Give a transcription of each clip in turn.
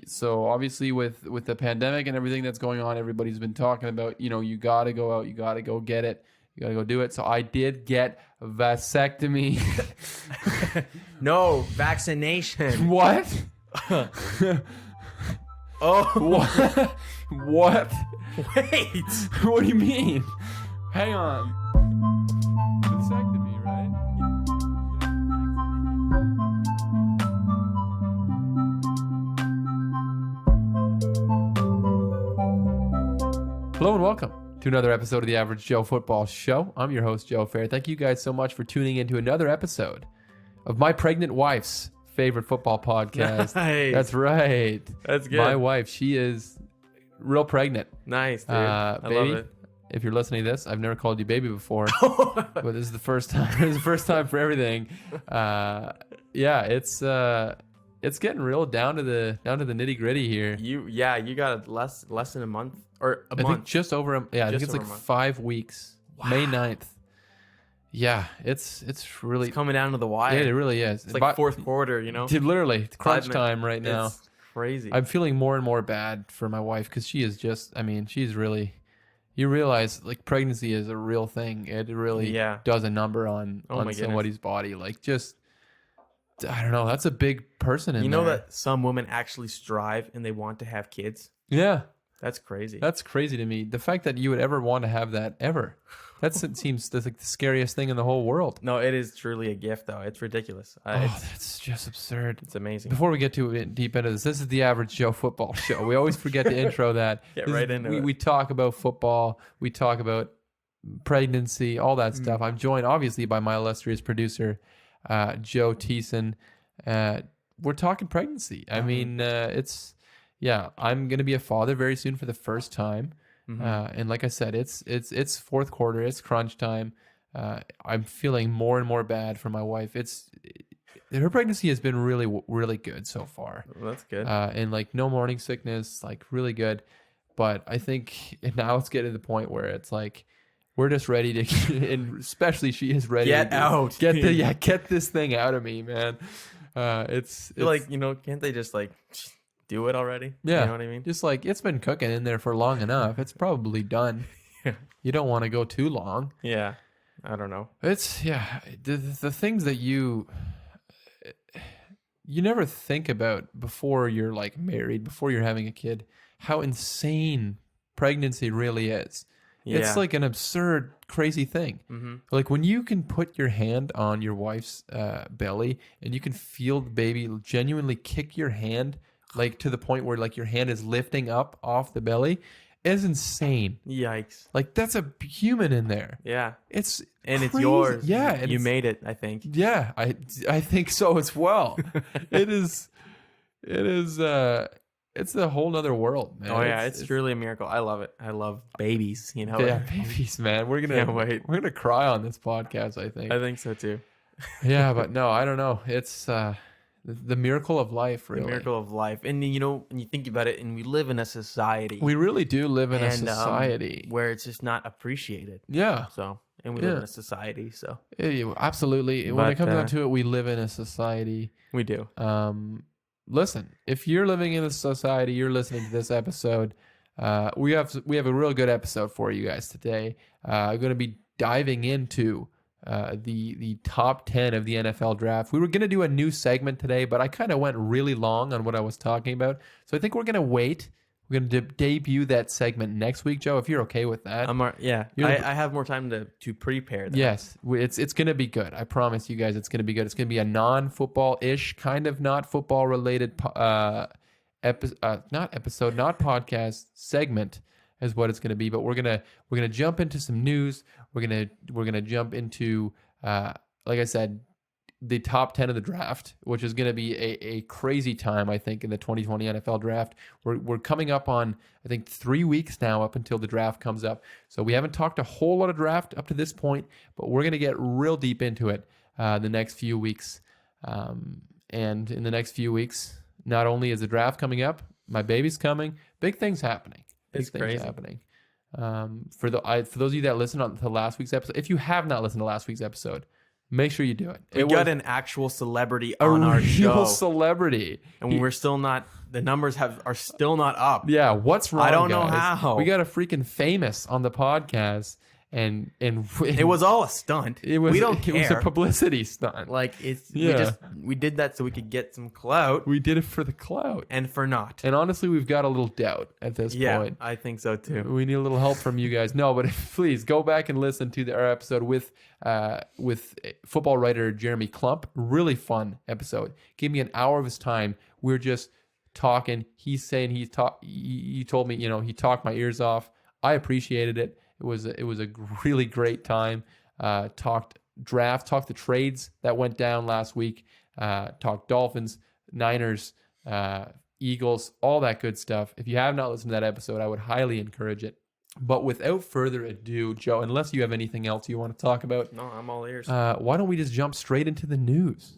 So obviously with the pandemic and everything that's going on, everybody's been talking about, you got to go out, you got to go get it, you got to go do it. So I did get a vasectomy. No, vaccination. What? Oh. What? Wait. What do you mean? Hang on. Vasectomy, right? Hello and welcome to another episode of the Average Joe Football Show. I'm your host, Joe Fair. Thank you guys so much for tuning in to another episode of my pregnant wife's favorite football podcast. Nice. That's right. That's good. My wife, she is real pregnant. Nice, dude. I Baby, love it. if you're listening to this, I've never called you baby before, but this is the first time. This is the first time for everything. Yeah, it's getting real down to the nitty gritty here. You got less than a month or a month. I think just over. I think it's like 5 weeks. Wow. May 9th. Yeah, it's really It's coming down to the wire. Yeah, it really is. It's like fourth quarter, you know. Dude, literally, it's crunch 5 time right now. It's crazy. I'm feeling more and more bad for my wife because she is just. I mean, she's really. You realize like pregnancy is a real thing. It really does a number on somebody's body. Like just. I don't know. That's a big person in there. You know that some women actually strive and they want to have kids? Yeah. That's crazy. That's crazy to me. The fact that you would ever want to have that ever. It seems that's like the scariest thing in the whole world. No, it is truly a gift, though. It's ridiculous. That's just absurd. It's amazing. Before we get too deep into this is the Average Joe Football Show. We always forget to intro that. Get right into it. We talk about football. We talk about pregnancy, all that stuff. I'm joined, obviously, by my illustrious producer, Joe Thiessen. We're talking pregnancy. I mean, I'm going to be a father very soon for the first time. Mm-hmm. And like I said, it's fourth quarter. It's crunch time. I'm feeling more and more bad for my wife. Her pregnancy has been really, really good so far. Well, that's good. And like no morning sickness, like really good. But I think now it's getting to the point where it's like, we're just ready to, and especially she is ready to get this thing out of me, man. It's like, can't they just like do it already? Yeah. You know what I mean? Just like it's been cooking in there for long enough. It's probably done. You don't want to go too long. Yeah. I don't know. It's the things that you never think about before you're like married, before you're having a kid, how insane pregnancy really is. Yeah. It's like an absurd, crazy thing. Mm-hmm. Like when you can put your hand on your wife's belly and you can feel the baby genuinely kick your hand, like to the point where like your hand is lifting up off the belly, is insane. Yikes! Like that's a human in there. Yeah, it's crazy. Yours. Yeah, and you made it. I think. Yeah, I think so as well. It is. It's a whole nother world, man. Oh yeah, it's truly a miracle. I love it. I love babies. Yeah, babies, man. We're gonna cry on this podcast. I think so too. Yeah, but no, I don't know. It's the miracle of life, really. The miracle of life, and when you think about it, and we live in a society. We really do live in a society where it's just not appreciated. Yeah. So, and we live in a society. So. Yeah, absolutely. When it comes down to it, we live in a society. We do. Listen, if you're living in a society, you're listening to this episode. We have a real good episode for you guys today. I'm going to be diving into the top 10 of the NFL draft. We were going to do a new segment today, but I kind of went really long on what I was talking about. So I think we're going to wait. We're going to debut that segment next week, Joe, if you're okay with that. I have more time to prepare that. Yes, it's going to be good. I promise you guys it's going to be good. It's going to be a non-football-ish, kind of not football-related podcast segment is what it's going to be. But we're gonna jump into some news. We're gonna jump into like I said, the top 10 of the draft, which is going to be a crazy time, I think, in the 2020 NFL draft. We're coming up on, I think, 3 weeks now up until the draft comes up. So we haven't talked a whole lot of draft up to this point, but we're going to get real deep into it the next few weeks. And in the next few weeks, not only is the draft coming up, my baby's coming, big things happening. It's crazy. For those of you that listened to last week's episode, if you have not listened to last week's episode, make sure you do it. We It got was an actual celebrity a on our real show, celebrity. and we're still not. The numbers are still not up. Yeah, what's wrong? I don't know guys? how. We got a freaking famous on the podcast, and It was all a stunt. we don't care. It was a publicity stunt. Like it's Yeah. we did that so we could get some clout We did it for the clout. and for not. And honestly, we've got a little doubt at this Yeah, point. I think so too. We need a little help from you guys. No, but please go back and listen to our episode with football writer Jeremy Klump. Really fun episode. Gave me an hour of his time. We're just talking. He's saying he told me, he talked my ears off. I appreciated it. It was a really great time. Talked draft, talked the trades that went down last week. Talked Dolphins, Niners, Eagles, all that good stuff. If you have not listened to that episode, I would highly encourage it. But without further ado, Joe, unless you have anything else you want to talk about, No, I'm all ears. why don't we just jump straight into the news?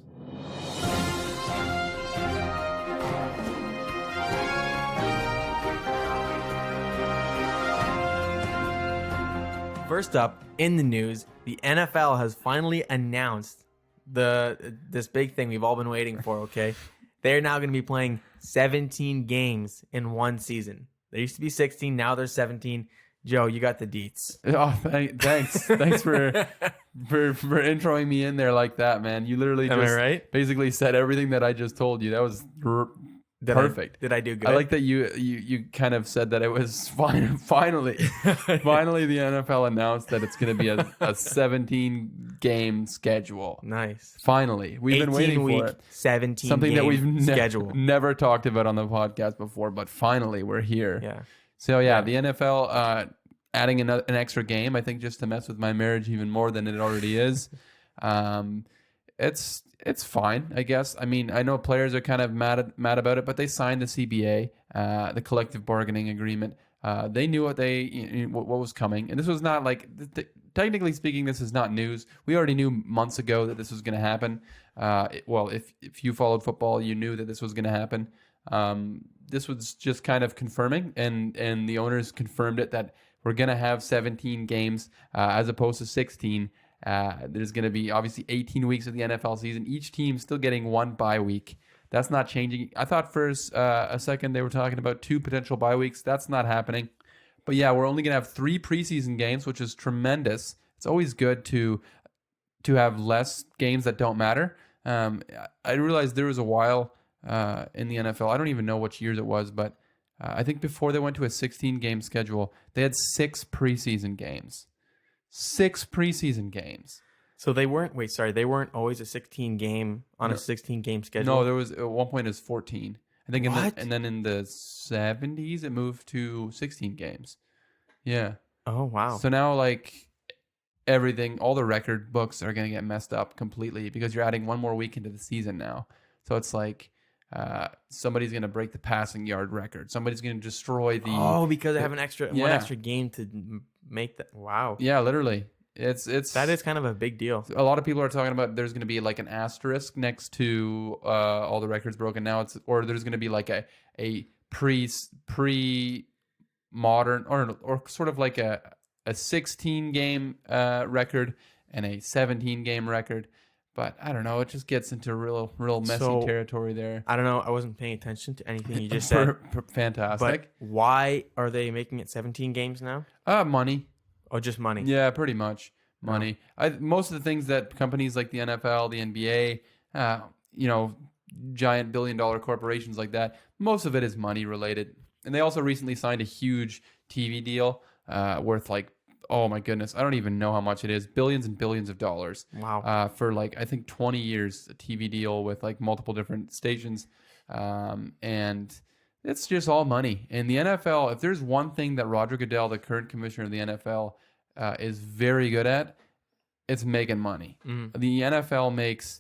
First up in the news, the NFL has finally announced this big thing we've all been waiting for. Okay, they're now going to be playing 17 games in one season. There used to be 16, now there's 17. Joe, you got the deets. Oh, thanks for introing me in there like that, man. You literally Am I just right? basically said everything that I just told you. That was perfect. Did I do good? I like that you kind of said that it was finally the NFL announced that it's going to be a 17 game schedule. Nice. Finally, we've been waiting week, for it. 17 Something that we've schedule. never talked about on the podcast before, but finally we're here. Yeah. So the NFL adding an extra game, I think, just to mess with my marriage even more than it already is. It's fine, I guess. I mean, I know players are kind of mad about it, but they signed the CBA, the collective bargaining agreement. They knew what was coming, and this was not like technically speaking, this is not news. We already knew months ago that this was going to happen. If you followed football, you knew that this was going to happen. This was just kind of confirming, and the owners confirmed it that we're going to have 17 games as opposed to 16. There's going to be obviously 18 weeks of the NFL season. Each team still getting one bye week. That's not changing. I thought for a second they were talking about 2 potential bye weeks. That's not happening. But yeah, we're only going to have 3 preseason games, which is tremendous. It's always good to have less games that don't matter. I realized there was a while in the NFL. I don't even know which years it was, but I think before they went to a 16-game schedule, they had 6 preseason games. 6 preseason games. So they weren't always a 16 game on a 16 game schedule. No, there was at one point it was 14. I think What? and then in the 70s it moved to 16 games. Yeah. Oh wow. So now like everything, all the record books are going to get messed up completely because you're adding one more week into the season now. So it's like somebody's going to break the passing yard record. Somebody's going to destroy the because they have one extra game to make that. Wow. Yeah, literally. It's That is kind of a big deal. a lot of people are talking about there's going to be like an asterisk next to all the records broken now. Or there's going to be like a pre modern or sort of like a 16 game record and a 17 game record. But I don't know. It just gets into real messy territory there. I don't know. I wasn't paying attention to anything you just said. Fantastic. But why are they making it 17 games now? Money. Oh, just money. Yeah, pretty much money. Most of the things that companies like the NFL, the NBA, giant billion-dollar corporations like that, most of it is money related. And they also recently signed a huge TV deal worth like, oh my goodness, I don't even know how much it is, billions and billions of dollars. Wow. For like I think 20 years, a TV deal with like multiple different stations, and it's just all money. In the NFL, if there's one thing that Roger Goodell, the current commissioner of the NFL, is very good at, it's making money. Mm. The NFL makes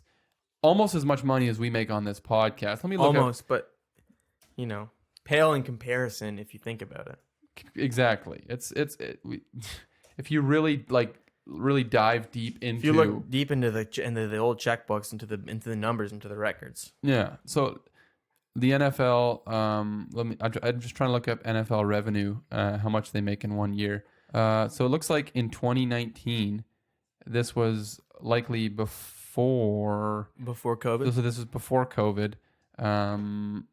almost as much money as we make on this podcast. Let me look but pale in comparison if you think about it. Exactly. If you really dive deep into, If you look deep into the old checkbooks, into the numbers, into the records. Yeah. So the NFL, I'm just trying to look up NFL revenue, how much they make in one year. So it looks like in 2019, this was likely before COVID. So this was before COVID.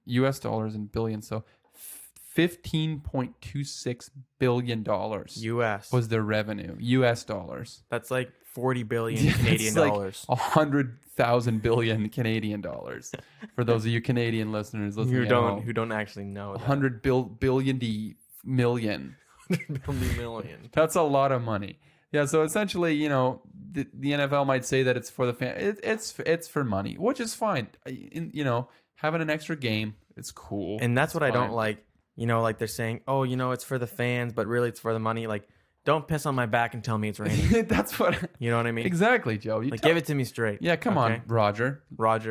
US dollars in billions. So $15.26 billion US was their revenue. US dollars. That's like 40 billion Canadian dollars. 100,000 billion Canadian dollars. For those of you Canadian listeners listening who don't actually know that. 100 billion million. 100 million. That's a lot of money. Yeah, so essentially, the NFL might say that it's for the fan. It's for money, which is fine. Having an extra game, it's cool. And that's what It's I don't fine. like. Like they're saying, oh, it's for the fans, but really it's for the money. Like, don't piss on my back and tell me it's raining. That's what. You know what I mean? Exactly, Joe. Give it to me straight. Yeah, come Okay? on, Roger.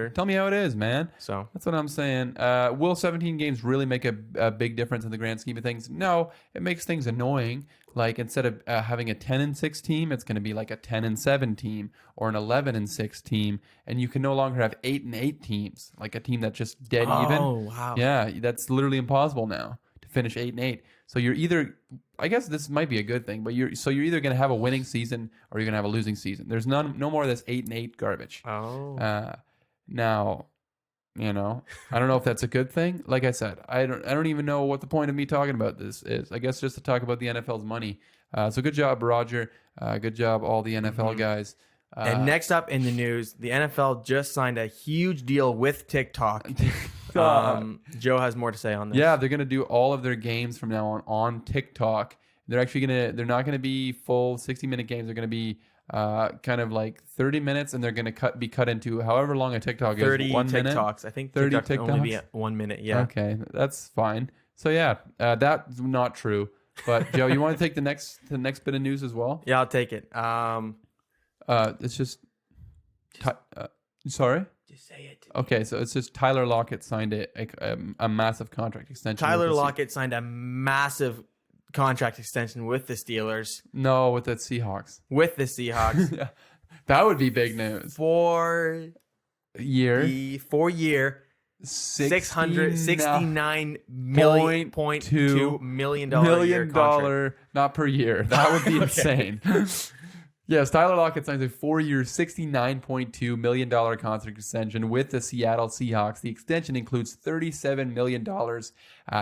Tell me how it is, man. So That's what I'm saying. Will 17 games really make a big difference in the grand scheme of things? No, it makes things annoying. Like instead of having a 10-6 team, it's going to be like a 10-7 team or an 11-6 team, and you can no longer have 8-8 teams, like a team that's just dead even. Oh wow. Yeah, that's literally impossible now to finish 8-8. So you're either, I guess this might be a good thing, but you're either going to have a winning season or you're going to have a losing season. There's no more of this 8-8 garbage. Oh. Now, I don't know if that's a good thing. Like I said, I don't even know what the point of me talking about this is. I guess just to talk about the NFL's money. So good job, Roger. Good job, all the NFL guys. And next up in the news, the NFL just signed a huge deal with TikTok. Joe has more to say on this. Yeah, they're gonna do all of their games from now on TikTok. They're not gonna be full 60-minute games. They're gonna be kind of like 30 minutes, and they're gonna be cut into however long a TikTok is. 30 1 TikToks. minute. I think 30 TikTok can only be TikToks? at 1 minute. Yeah. Okay, that's fine. So yeah, that's not true. But Joe, you want to take the next bit of news as well? Yeah, I'll take it. It's just. Sorry. Just say it. Okay, so it's just Tyler Lockett signed a massive contract extension. Tyler with the Lockett signed a massive contract extension with the Steelers. No, with the Seahawks. With the Seahawks. That would be big news. For Year. the 4-year, $669 million $1 not per year. That would be insane. Yes, Tyler Lockett signs a 4-year, $69.2 million contract extension with the Seattle Seahawks. The extension includes $37 million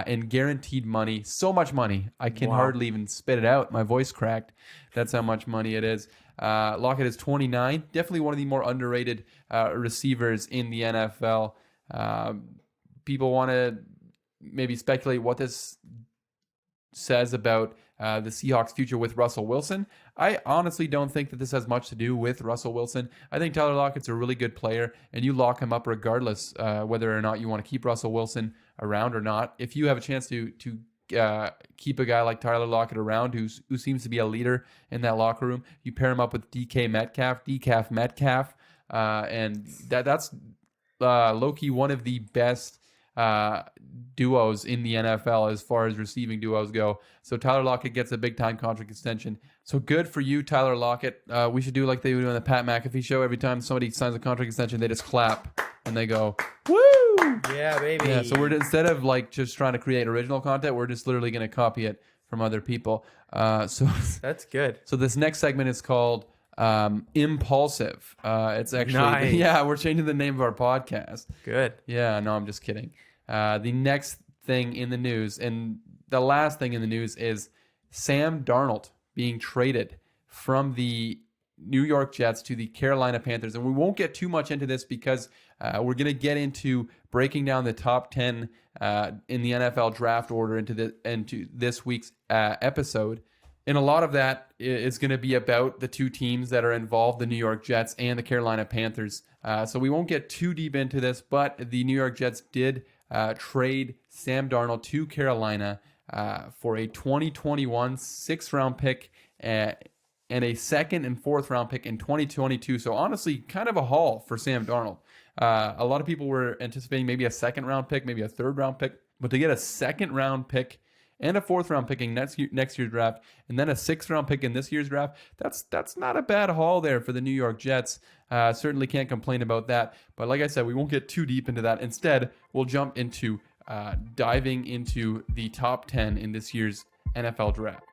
in guaranteed money. So much money. I can hardly even spit it out. My voice cracked. That's how much money it is. Lockett is 29. Definitely one of the more underrated receivers in the NFL. People want to maybe speculate what this says about the Seahawks' future with Russell Wilson. I honestly don't think that this has much to do with Russell Wilson. I think Tyler Lockett's a really good player, and you lock him up regardless whether or not you want to keep Russell Wilson around or not. If you have a chance to keep a guy like Tyler Lockett around who seems to be a leader in that locker room, you pair him up with DK Metcalf, and that's low-key one of the best duos in the NFL as far as receiving duos go. So Tyler Lockett gets a big-time contract extension. So good for you, Tyler Lockett. We should do like they do on the Pat McAfee show. Every time somebody signs a contract extension, they just clap and they go, woo! Yeah, baby. Yeah, so instead of like just trying to create original content, we're just literally going to copy it from other people. So that's good. So this next segment is called Impulsive. It's actually, Nice. Yeah, we're changing the name of our podcast. Good. Yeah, no, I'm just kidding. The next thing in the news, and the last thing in the news, is Sam Darnold being traded from the New York Jets to the Carolina Panthers. And we won't get too much into this because we're going to get into breaking down the top 10 in the NFL draft order into this week's episode. And a lot of that is going to be about the two teams that are involved, the New York Jets and the Carolina Panthers. So we won't get too deep into this, but the New York Jets did trade Sam Darnold to Carolina for a 2021 6th-round pick and a 2nd and 4th-round pick in 2022. So honestly, kind of a haul for Sam Darnold. A lot of people were anticipating maybe a 2nd-round pick, maybe a 3rd-round pick, but to get a 2nd-round pick and a 4th-round pick in next year's draft, and then a 6th-round pick in this year's draft, that's not a bad haul there for the New York Jets. Certainly can't complain about that. But like I said, we won't get too deep into that. Instead, we'll jump into diving into the top 10 in this year's NFL draft.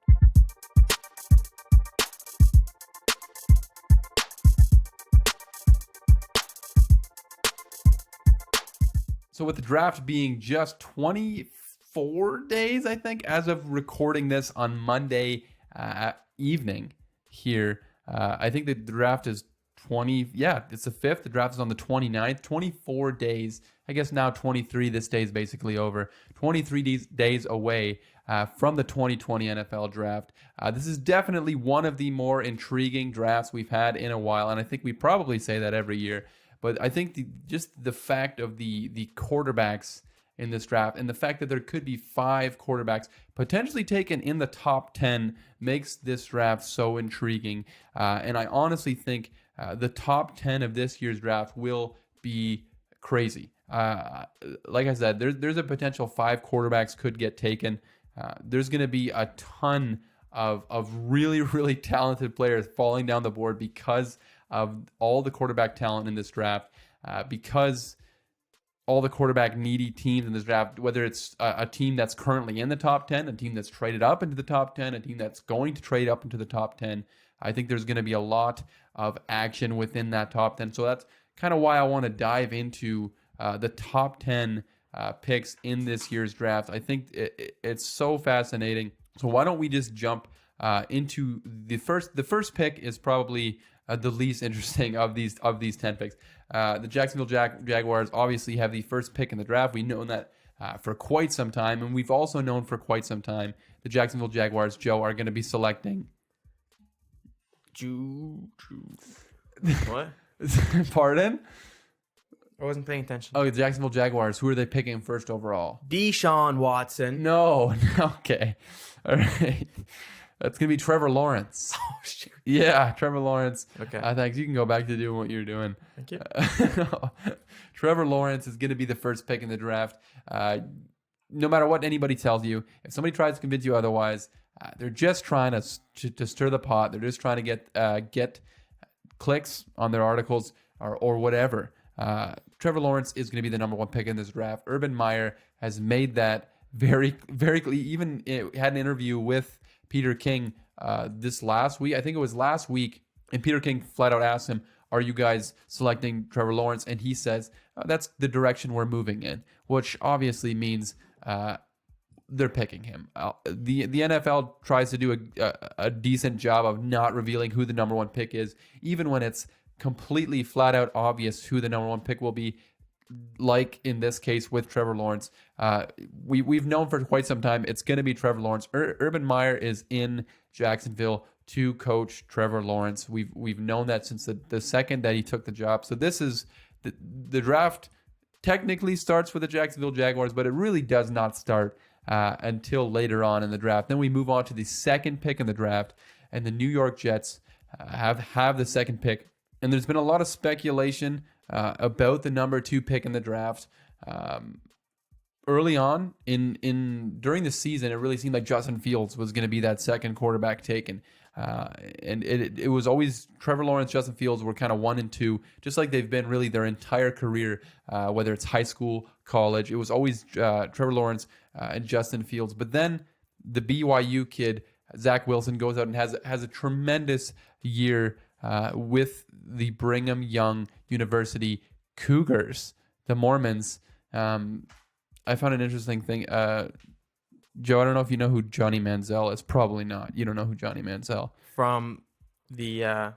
So with the draft being just 24 days, I think, as of recording this on Monday evening here, I think the draft is 20. Yeah, it's the 5th. The draft is on the 29th. 24 days. I guess now 23. This day is basically over. 23 days away from the 2020 NFL draft. This is definitely one of the more intriguing drafts we've had in a while, and I think we probably say that every year. But I think just the fact of the quarterbacks in this draft and the fact that there could be 5 quarterbacks potentially taken in the top 10 makes this draft so intriguing. And I honestly think the top 10 of this year's draft will be crazy. Like I said, there's a potential 5 quarterbacks could get taken. There's going to be a ton of really, really talented players falling down the board because of all the quarterback talent in this draft, because all the quarterback needy teams in this draft, whether it's a team that's currently in the top 10, a team that's traded up into the top 10, a team that's going to trade up into the top 10, I think there's going to be a lot of action within that top 10. So that's kind of why I want to dive into the top 10 picks in this year's draft. I think it's so fascinating. So why don't we just jump into the first? The first pick is probably the least interesting of these 10 picks. The Jacksonville Jaguars obviously have the first pick in the draft. We've known that for quite some time, and we've also known for quite some time the Jacksonville Jaguars, Joe, are going to be selecting. What? Pardon? I wasn't paying attention. Oh, the Jacksonville Jaguars. Who are they picking first overall? Deshaun Watson. No. Okay. All right. That's going to be Trevor Lawrence. Oh, shoot. Yeah, Trevor Lawrence. Okay. Thanks. You can go back to doing what you're doing. Thank you. Trevor Lawrence is going to be the first pick in the draft. No matter what anybody tells you, if somebody tries to convince you otherwise, they're just trying to stir the pot. They're just trying to get clicks on their articles or whatever. Trevor Lawrence is going to be the number 1 pick in this draft. Urban Meyer has made that very, very clear. Even had an interview with Peter King this last week. I think it was last week. And Peter King flat out asked him, are you guys selecting Trevor Lawrence? And he says, that's the direction we're moving in, which obviously means they're picking him. The NFL tries to do a decent job of not revealing who the number 1 pick is, even when it's completely flat out obvious who the number 1 pick will be. Like in this case with Trevor Lawrence, we've known for quite some time it's going to be Trevor Lawrence. Urban Meyer is in Jacksonville to coach Trevor Lawrence. We've known that since the second that he took the job. So this is the draft technically starts with the Jacksonville Jaguars, but it really does not start until later on in the draft. Then we move on to the second pick in the draft, and the New York Jets have the second pick. And there's been a lot of speculation about the number 2 pick in the draft. Early on during the season, it really seemed like Justin Fields was going to be that second quarterback taken. And it was always Trevor Lawrence, Justin Fields were kind of 1 and 2, just like they've been really their entire career, whether it's high school, college. It was always Trevor Lawrence and Justin Fields. But then the BYU kid, Zach Wilson, goes out and has a tremendous year with the Brigham Young University Cougars, the Mormons. I found an interesting thing. Joe, I don't know if you know who Johnny Manziel is. Probably not. You don't know who Johnny Manziel. From the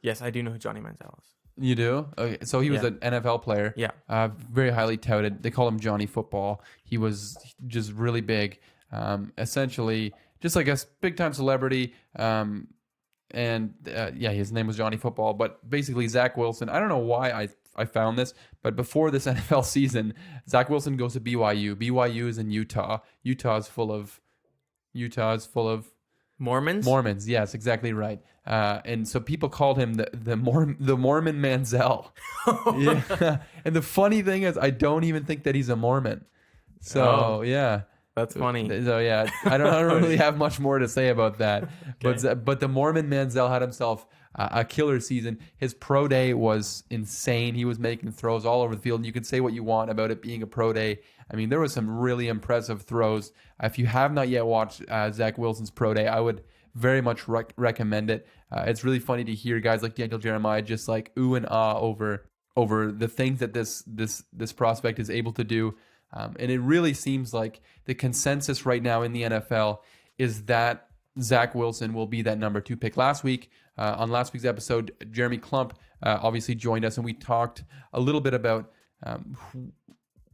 yes, I do know who Johnny Manziel is. You do? Okay. So he was an NFL player. Yeah. Very highly touted. They call him Johnny Football. He was just really big. Essentially, just like a big time celebrity. His name was Johnny Football. But basically, Zach Wilson, I don't know why I found this, but before this NFL season, Zach Wilson goes to BYU. BYU is in Utah. Utah is full of Mormons. Mormons, yes, exactly right. And so people called him the Mormon Manziel. Yeah. And the funny thing is, I don't even think that he's a Mormon. So yeah. That's funny. So yeah, I don't really have much more to say about that. Okay. But the Mormon Manziel had himself a killer season. His pro day was insane. He was making throws all over the field. And you can say what you want about it being a pro day. I mean, there was some really impressive throws. If you have not yet watched Zach Wilson's pro day, I would very much recommend it. It's really funny to hear guys like Daniel Jeremiah just like ooh and ah over over the things that this prospect is able to do. And it really seems like the consensus right now in the NFL is that Zach Wilson will be that number 2 pick. Last week, on last week's episode, Jeremy Klump obviously joined us, and we talked a little bit about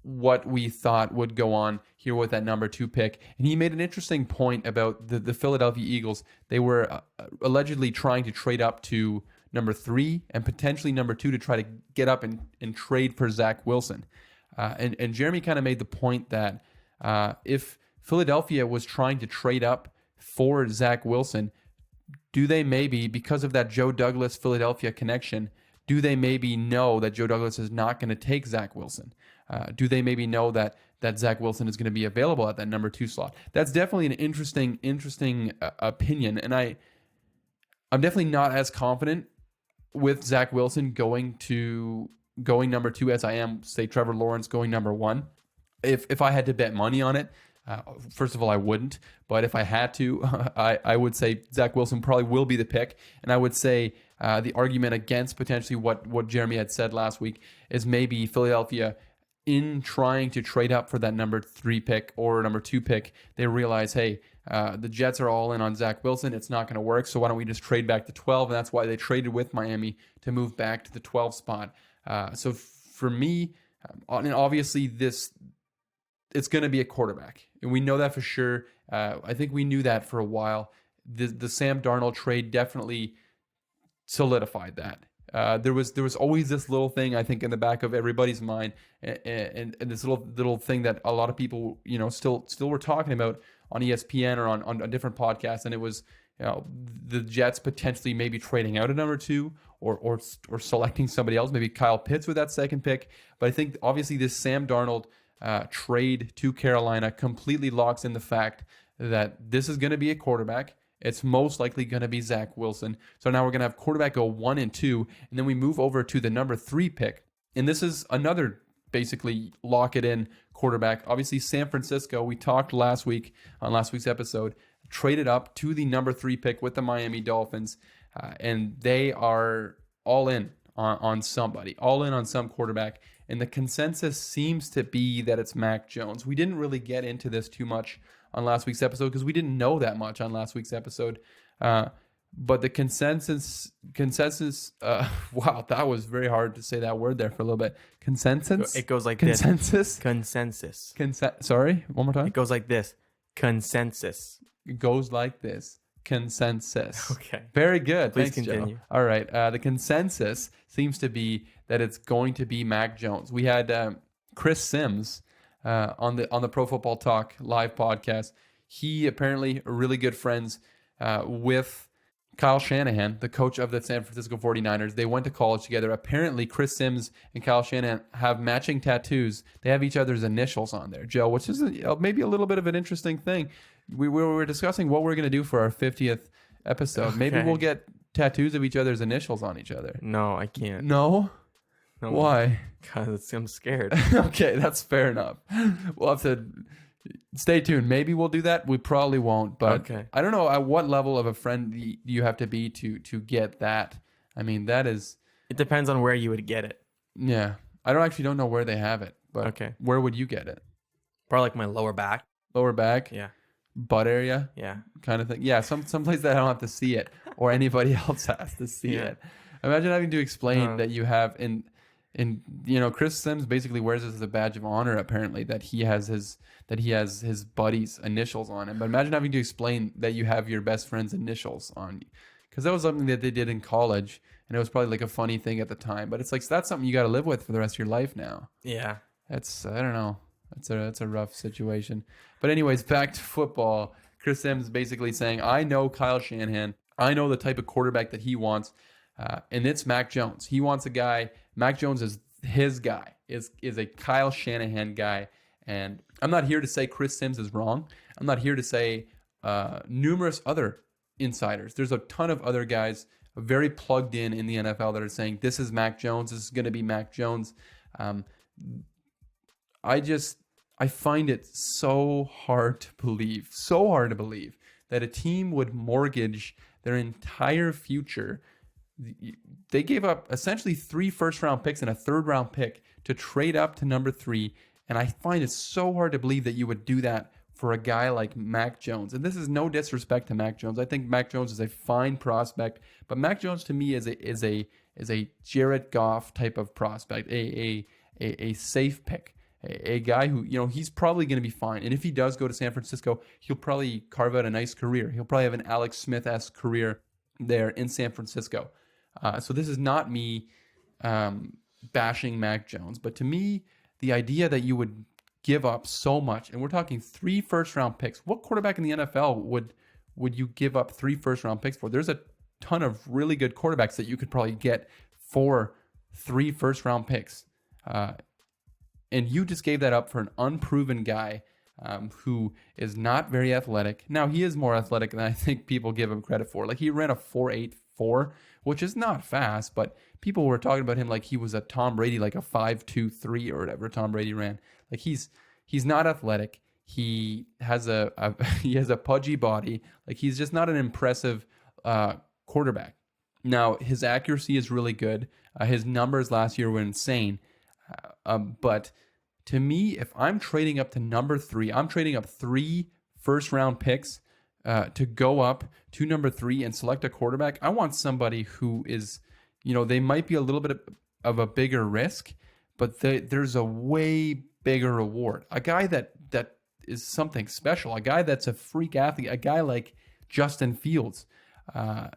what we thought would go on here with that number 2 pick. And he made an interesting point about the Philadelphia Eagles. They were allegedly trying to trade up to number 3 and potentially number 2 to try to get up and trade for Zach Wilson. And Jeremy kind of made the point that if Philadelphia was trying to trade up for Zach Wilson, do they maybe, because of that Joe Douglas Philadelphia connection, do they maybe know that Joe Douglas is not going to take Zach Wilson? Do they maybe know that Zach Wilson is going to be available at that number 2 slot? That's definitely an interesting opinion, and I'm definitely not as confident with Zach Wilson going number 2 as I am, say, Trevor Lawrence going number 1. If I had to bet money on it, first of all, I wouldn't. But if I had to, I would say Zach Wilson probably will be the pick. And I would say the argument against potentially what Jeremy had said last week is maybe Philadelphia, in trying to trade up for that number 3 pick or number 2 pick, they realize, hey, the Jets are all in on Zach Wilson. It's not going to work. So why don't we just trade back to 12? And that's why they traded with Miami to move back to the 12 spot. So for me, and obviously it's going to be a quarterback, and we know that for sure. I think we knew that for a while. The Sam Darnold trade definitely solidified that. There was always this little thing, I think, in the back of everybody's mind, and this little thing that a lot of people, still were talking about on ESPN or on different podcasts, and it was, the Jets potentially maybe trading out at number 2 or selecting somebody else, maybe Kyle Pitts with that 2nd pick. But I think obviously this Sam Darnold trade to Carolina completely locks in the fact that this is going to be a quarterback. It's most likely going to be Zach Wilson. So now we're going to have quarterback go 1 and 2, and then we move over to the number 3 pick. And this is another basically lock it in quarterback. Obviously, San Francisco, we talked last week on last week's episode, traded up to the number 3 pick with the Miami Dolphins, and they are all in on somebody, all in on some quarterback. And the consensus seems to be that it's Mac Jones. We didn't really get into this too much on last week's episode because we didn't know that much on last week's episode. But the consensus, wow, that was very hard to say that word there for a little bit. Consensus? It goes like consensus? this. Consensus. Sorry, one more time. It goes like this. Consensus. It goes like this. Consensus. Okay. Very good. Please Thanks, continue. Joe. All right. The consensus seems to be that it's going to be Mac Jones. We had Chris Sims on the Pro Football Talk live podcast. He apparently are really good friends with Kyle Shanahan, the coach of the San Francisco 49ers. They went to college together. Apparently, Chris Sims and Kyle Shanahan have matching tattoos. They have each other's initials on there, Joe, which is maybe a little bit of an interesting thing. We were discussing what we're going to do for our 50th episode. Okay. Maybe we'll get tattoos of each other's initials on each other. No, I can't. No? Why? Because I'm scared. Okay, that's fair enough. We'll have to stay tuned. Maybe we'll do that. We probably won't. But okay. I don't know at what level of a friend you have to be to get that. I mean, that is... It depends on where you would get it. Yeah. I don't know where they have it. But okay. Where would you get it? Probably like my lower back. Lower back? Yeah. Butt area? Yeah. Kind of thing. Yeah, some place that I don't have to see it or anybody else has to see it. Imagine having to explain that you have in Chris Sims basically wears this as a badge of honor apparently that he has his buddy's initials on him. But imagine having to explain that you have your best friend's initials on you. Because that was something that they did in college and it was probably like a funny thing at the time. But it's like that's something you got to live with for the rest of your life now. Yeah. That's I don't know. That's a rough situation. But anyways, back to football. Chris Sims basically saying, I know Kyle Shanahan. I know the type of quarterback that he wants. And it's Mac Jones. He wants a guy. Mac Jones is his guy, is a Kyle Shanahan guy. And I'm not here to say Chris Sims is wrong. I'm not here to say numerous other insiders. There's a ton of other guys very plugged in the NFL that are saying, this is Mac Jones. This is going to be Mac Jones. I find it so hard to believe that a team would mortgage their entire future They gave up essentially 3 first-round picks and a third-round pick to trade up to number 3, and I find it so hard to believe that you would do that for a guy like Mac Jones. And this is no disrespect to Mac Jones. I think Mac Jones is a fine prospect, but Mac Jones to me is a Jared Goff type of prospect, a safe pick. A guy who, he's probably going to be fine. And if he does go to San Francisco, he'll probably carve out a nice career. He'll probably have an Alex Smith-esque career there in San Francisco. So this is not me bashing Mac Jones. But to me, the idea that you would give up so much, and we're talking 3 first-round picks. What quarterback in the NFL would you give up 3 first-round picks for? There's a ton of really good quarterbacks that you could probably get for 3 first-round picks. And you just gave that up for an unproven guy who is not very athletic. Now, he is more athletic than I think people give him credit for. Like, he ran a 4.84, which is not fast, but people were talking about him like he was a Tom Brady, like a 5.23 or whatever Tom Brady ran. Like, he's not athletic. He has he has a pudgy body. Like, he's just not an impressive quarterback. Now, his accuracy is really good. His numbers last year were insane. But to me, if I'm trading up to number 3, I'm trading up 3 first-round picks to go up to number 3 and select a quarterback. I want somebody who is, they might be a little bit of a bigger risk, but there's a way bigger reward. A guy that is something special, a guy that's a freak athlete, a guy like Justin Fields out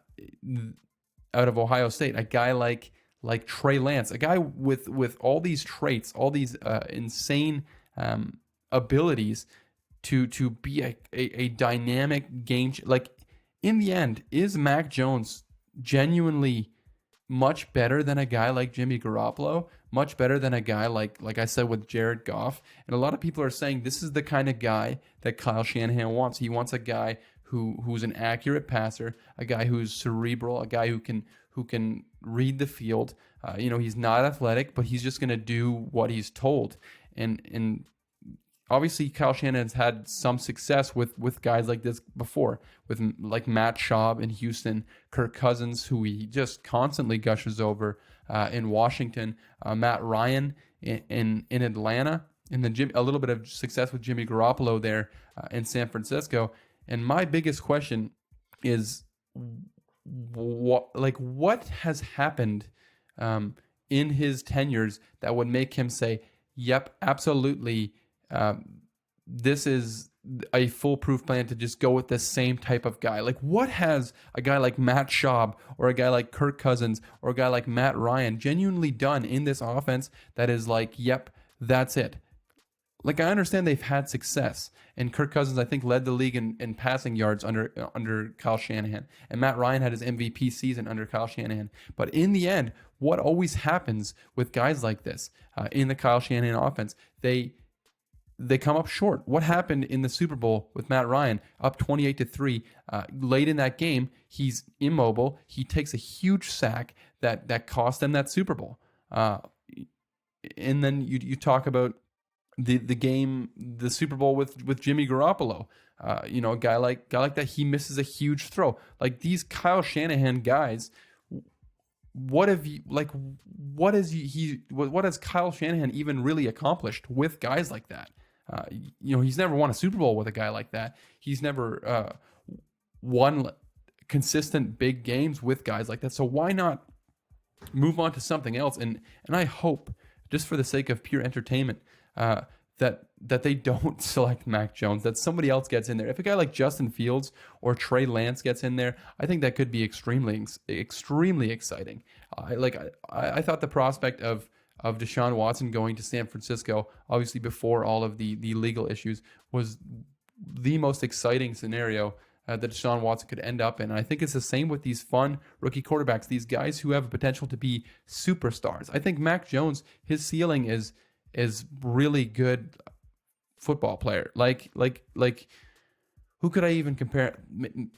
of Ohio State, a guy like Trey Lance, a guy with all these traits, all these insane abilities to be a dynamic game. Like, in the end, is Mac Jones genuinely much better than a guy like Jimmy Garoppolo? Much better than a guy like I said with Jared Goff? And a lot of people are saying this is the kind of guy that Kyle Shanahan wants. He wants a guy who's an accurate passer, a guy who's cerebral, a guy who can read the field. He's not athletic, but he's just going to do what he's told. And obviously Kyle Shanahan's had some success with guys like this before, with like Matt Schaub in Houston, Kirk Cousins, who he just constantly gushes over in Washington, Matt Ryan in Atlanta, and then a little bit of success with Jimmy Garoppolo there in San Francisco. And my biggest question is, what has happened in his tenures that would make him say, yep, absolutely, this is a foolproof plan to just go with the same type of guy? Like, what has a guy like Matt Schaub or a guy like Kirk Cousins or a guy like Matt Ryan genuinely done in this offense that is like, yep, that's it? Like, I understand they've had success, and Kirk Cousins, I think, led the league in passing yards under Kyle Shanahan, and Matt Ryan had his MVP season under Kyle Shanahan. But in the end, what always happens with guys like this in the Kyle Shanahan offense, they come up short. What happened in the Super Bowl with Matt Ryan, up 28-3, late in that game? He's immobile. He takes a huge sack that cost them that Super Bowl. And then you talk about the game, the Super Bowl with Jimmy Garoppolo. A guy like that, he misses a huge throw. Like, these Kyle Shanahan guys, what has Kyle Shanahan even really accomplished with guys like that? He's never won a Super Bowl with a guy like that. He's never won consistent big games with guys like that. So why not move on to something else? And I hope, just for the sake of pure entertainment, that they don't select Mac Jones, that somebody else gets in there. If a guy like Justin Fields or Trey Lance gets in there, I think that could be extremely exciting. I thought the prospect of Deshaun Watson going to San Francisco, obviously before all of the legal issues, was the most exciting scenario that Deshaun Watson could end up in. And I think it's the same with these fun rookie quarterbacks, these guys who have potential to be superstars. I think Mac Jones, his ceiling is really good football player. Like who could I even compare?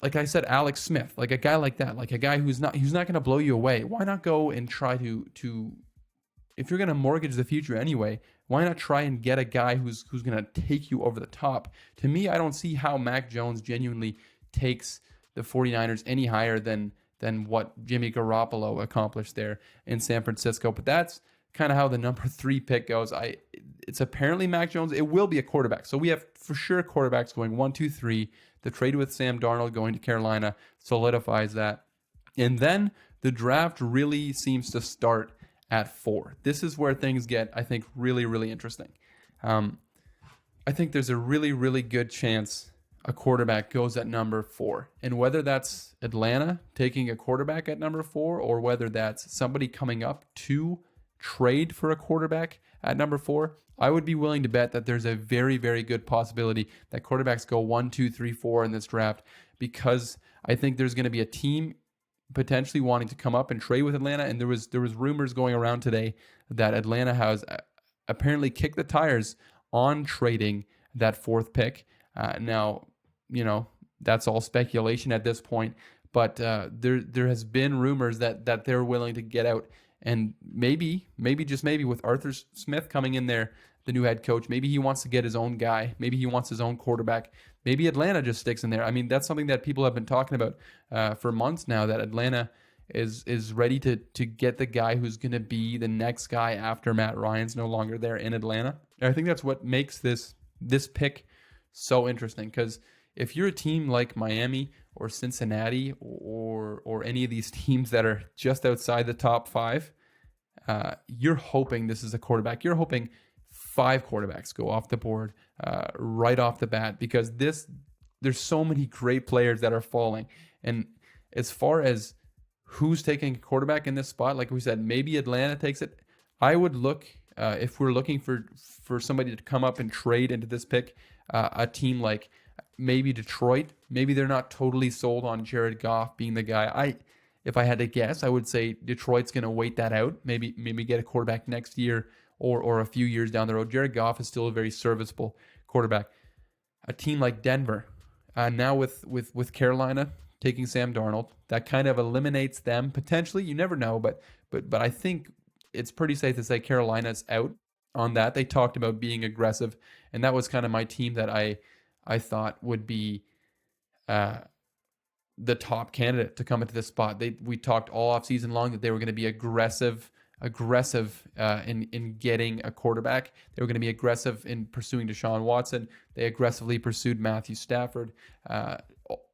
Like I said, Alex Smith, like a guy like that, like a guy who's not going to blow you away. Why not go and try to if you're going to mortgage the future anyway, why not try and get a guy who's going to take you over the top? To me, I don't see how Mac Jones genuinely takes the 49ers any higher than than what Jimmy Garoppolo accomplished there in San Francisco. But that's kind of how the number 3 pick goes. It's apparently Mac Jones. It will be a quarterback. So we have for sure quarterbacks going 1, 2, 3. The trade with Sam Darnold going to Carolina solidifies that. And then the draft really seems to start at 4. This is where things get, I think, really, really interesting. I think there's a really, really good chance a quarterback goes at number 4. And whether that's Atlanta taking a quarterback at number 4 or whether that's somebody coming up to trade for a quarterback at number 4, I would be willing to bet that there's a very, very good possibility that quarterbacks go 1, 2, 3, 4 in this draft, because I think there's going to be a team potentially wanting to come up and trade with Atlanta. And there was rumors going around today that Atlanta has apparently kicked the tires on trading that 4th pick. Now, that's all speculation at this point, but there has been rumors that they're willing to get out. And maybe just maybe with Arthur Smith coming in there, the new head coach, maybe he wants to get his own guy. Maybe he wants his own quarterback. Maybe Atlanta just sticks in there. I mean, that's something that people have been talking about for months now, that Atlanta is ready to get the guy who's going to be the next guy after Matt Ryan's no longer there in Atlanta. And I think that's what makes this pick so interesting, because if you're a team like Miami or Cincinnati or any of these teams that are just outside the top 5, you're hoping this is a quarterback. You're hoping 5 quarterbacks go off the board right off the bat, because there's so many great players that are falling. And as far as who's taking a quarterback in this spot, like we said, maybe Atlanta takes it. I would look, if we're looking for somebody to come up and trade into this pick, a team like maybe Detroit. Maybe they're not totally sold on Jared Goff being the guy. If I had to guess, I would say Detroit's going to wait that out. Maybe get a quarterback next year or a few years down the road. Jared Goff is still a very serviceable quarterback. A team like Denver, now with Carolina taking Sam Darnold, that kind of eliminates them potentially. You never know, but I think it's pretty safe to say Carolina's out on that. They talked about being aggressive, and that was kind of my team that I thought would be the top candidate to come into this spot. We talked all off season long that they were going to be aggressive in getting a quarterback. They were going to be aggressive in pursuing Deshaun Watson. They aggressively pursued Matthew Stafford,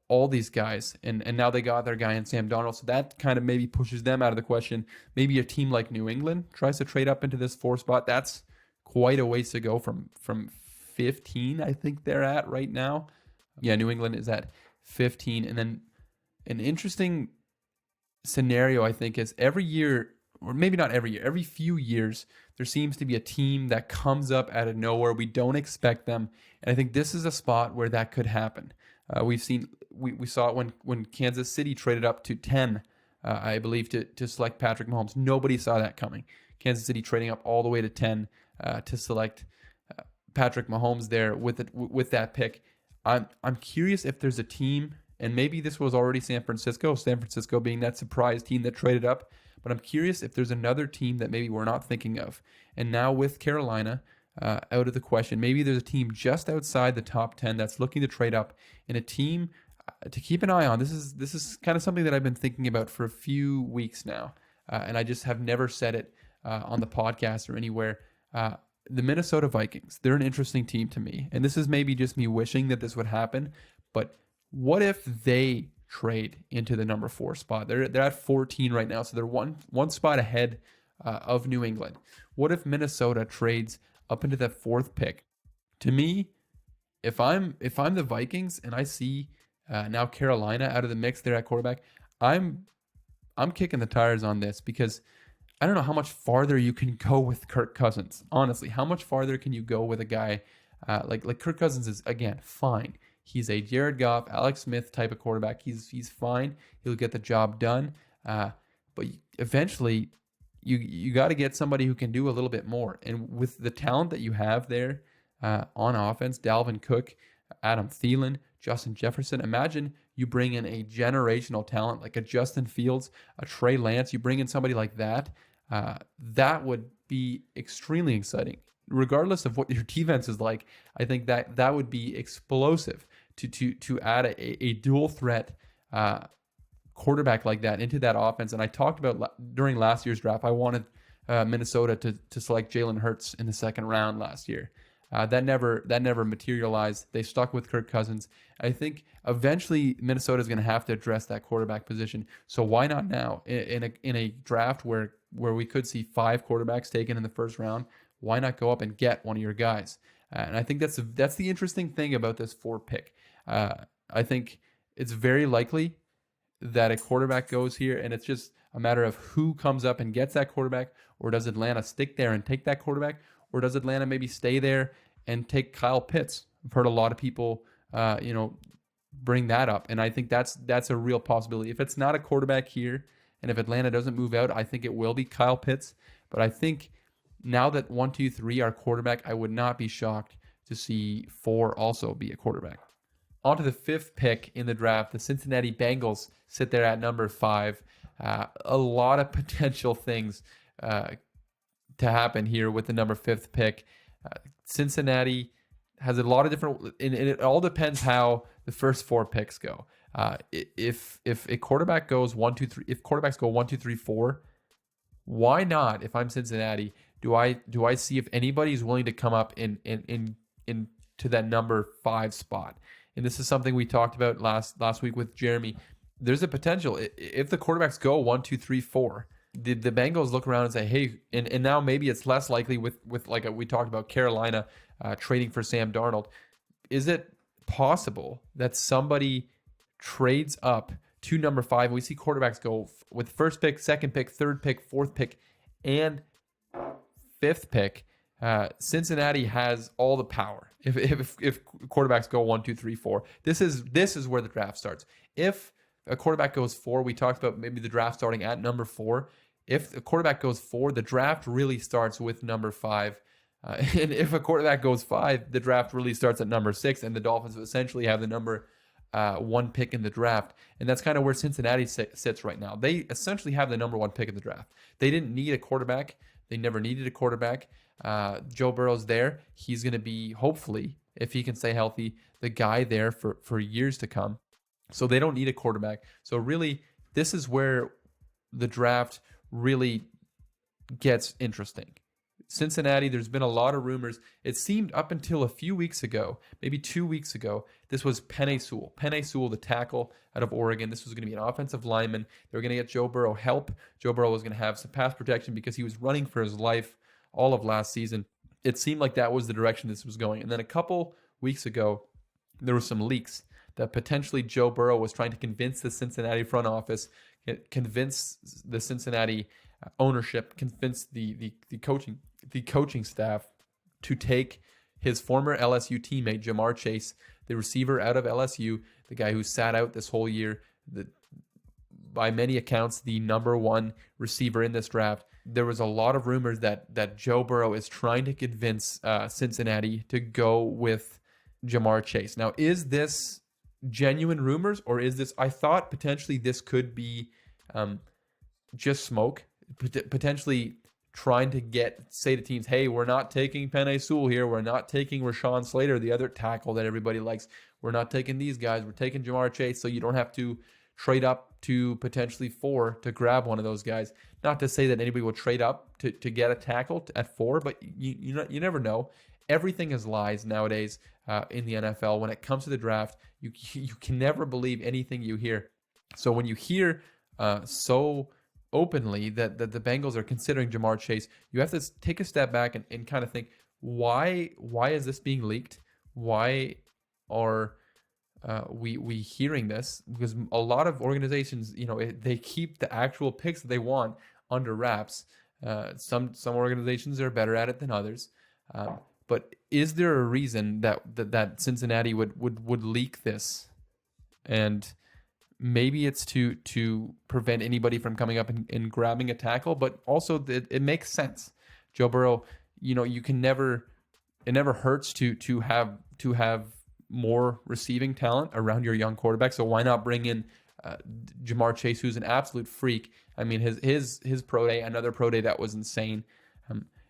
all these guys, and now they got their guy in Sam Darnold. So that kind of maybe pushes them out of the question. Maybe a team like New England tries to trade up into this 4 spot. That's quite a ways to go from 15, I think they're at right now. Yeah, New England is at 15. And then an interesting scenario, I think, is every year, or maybe not every year, every few years, there seems to be a team that comes up out of nowhere. We don't expect them. And I think this is a spot where that could happen. We saw it when Kansas City traded up to 10, I believe, to select Patrick Mahomes. Nobody saw that coming. Kansas City trading up all the way to 10 to select Patrick Mahomes there with that pick. I'm curious if there's a team, and maybe this was already San Francisco being that surprise team that traded up, but I'm curious if there's another team that maybe we're not thinking of. And now with Carolina out of the question, maybe there's a team just outside the top 10 that's looking to trade up, and a team to keep an eye on. This is kind of something that I've been thinking about for a few weeks now, and I just have never said it on the podcast or anywhere. The Minnesota Vikings, they're an interesting team to me. And this is maybe just me wishing that this would happen, but what if they trade into the number 4 spot? They're at 14 right now, so they're one spot ahead of New England. What if Minnesota trades up into that 4th pick? To me, if I'm the Vikings and I see now Carolina out of the mix there at quarterback, I'm kicking the tires on this, because I don't know how much farther you can go with Kirk Cousins. Honestly, how much farther can you go with a guy like Kirk Cousins is, again, fine. He's a Jared Goff, Alex Smith type of quarterback. He's fine. He'll get the job done. But eventually, you got to get somebody who can do a little bit more. And with the talent that you have there on offense, Dalvin Cook, Adam Thielen, Justin Jefferson, imagine you bring in a generational talent like a Justin Fields, a Trey Lance. You bring in somebody like that. That would be extremely exciting. Regardless of what your defense is like, I think that would be explosive to add a dual threat quarterback like that into that offense. And I talked about during last year's draft, I wanted Minnesota to select Jalen Hurts in the second round last year. That never materialized. They stuck with Kirk Cousins. I think eventually Minnesota is going to have to address that quarterback position. So why not now in a draft where we could see 5 quarterbacks taken in the first round? Why not go up and get one of your guys? And I think that's the interesting thing about this 4 pick. I think it's very likely that a quarterback goes here, and it's just a matter of who comes up and gets that quarterback, or does Atlanta stick there and take that quarterback, or does Atlanta maybe stay there and take Kyle Pitts? I've heard a lot of people, bring that up, and I think that's a real possibility. If it's not a quarterback here, and if Atlanta doesn't move out, I think it will be Kyle Pitts. But I think now that 1, 2, 3 are quarterback, I would not be shocked to see 4 also be a quarterback. On to the 5th pick in the draft, the Cincinnati Bengals sit there at number 5. A lot of potential things to happen here with the number 5th pick. Cincinnati has a lot of different, and it all depends how the first 4 picks go. If a quarterback goes 1, 2, 3, if quarterbacks go 1, 2, 3, 4, why not? If I'm Cincinnati, do I see if anybody's willing to come up in to that number 5 spot? And this is something we talked about last week with Jeremy. There's a potential if the quarterbacks go 1, 2, 3, 4. The Bengals look around and say, hey, and now maybe it's less likely with like we talked about Carolina trading for Sam Darnold. Is it possible that somebody trades up to number 5? We see quarterbacks go with first pick, second pick, third pick, fourth pick, and 5th pick. Cincinnati has all the power. If quarterbacks go 1, 2, 3, 4, this is where the draft starts. If a quarterback goes 4, we talked about maybe the draft starting at number 4. If a quarterback goes 4, the draft really starts with number 5. And if a quarterback goes 5, the draft really starts at number 6, and the Dolphins essentially have the number 1 pick in the draft. And that's kind of where Cincinnati sits right now. They essentially have the number 1 pick in the draft. They didn't need a quarterback. They never needed a quarterback. Joe Burrow's there. He's going to be, hopefully, if he can stay healthy, the guy there for years to come. So they don't need a quarterback. So really, this is where the draft really gets interesting. Cincinnati, there's been a lot of rumors. It seemed up until a few weeks ago, maybe 2 weeks ago, this was Penei Sewell. Penei Sewell, the tackle out of Oregon. This was going to be an offensive lineman. They were going to get Joe Burrow help. Joe Burrow was going to have some pass protection because he was running for his life all of last season. It seemed like that was the direction this was going. And then a couple weeks ago, there were some leaks that potentially Joe Burrow was trying to convince the Cincinnati front office, convince the Cincinnati ownership, convince the coaching staff to take his former LSU teammate Jamar Chase, the receiver out of LSU, the guy who sat out this whole year, by many accounts the number 1 receiver in this draft. There was a lot of rumors that Joe Burrow is trying to convince Cincinnati to go with Jamar Chase. Now, is this genuine rumors, or is this? I thought potentially this could be just smoke, potentially trying to say to teams, hey, we're not taking Penei Sewell here. We're not taking Rashawn Slater, the other tackle that everybody likes. We're not taking these guys. We're taking Jamar Chase, so you don't have to trade up to potentially 4 to grab one of those guys. Not to say that anybody will trade up to get a tackle at 4, but you never know. Everything is lies nowadays in the NFL. When it comes to the draft, you can never believe anything you hear. So when you hear so openly that the Bengals are considering Jamar Chase, you have to take a step back and kind of think, why is this being leaked? Why are we hearing this? Because a lot of organizations, they keep the actual picks that they want under wraps. Some organizations are better at it than others. But is there a reason that Cincinnati would leak this? And maybe it's to prevent anybody from coming up and grabbing a tackle, but also it makes sense. Joe Burrow, you can never, it never hurts to have more receiving talent around your young quarterback. So why not bring in Jamar Chase, who's an absolute freak? I mean, his pro day, another pro day that was insane.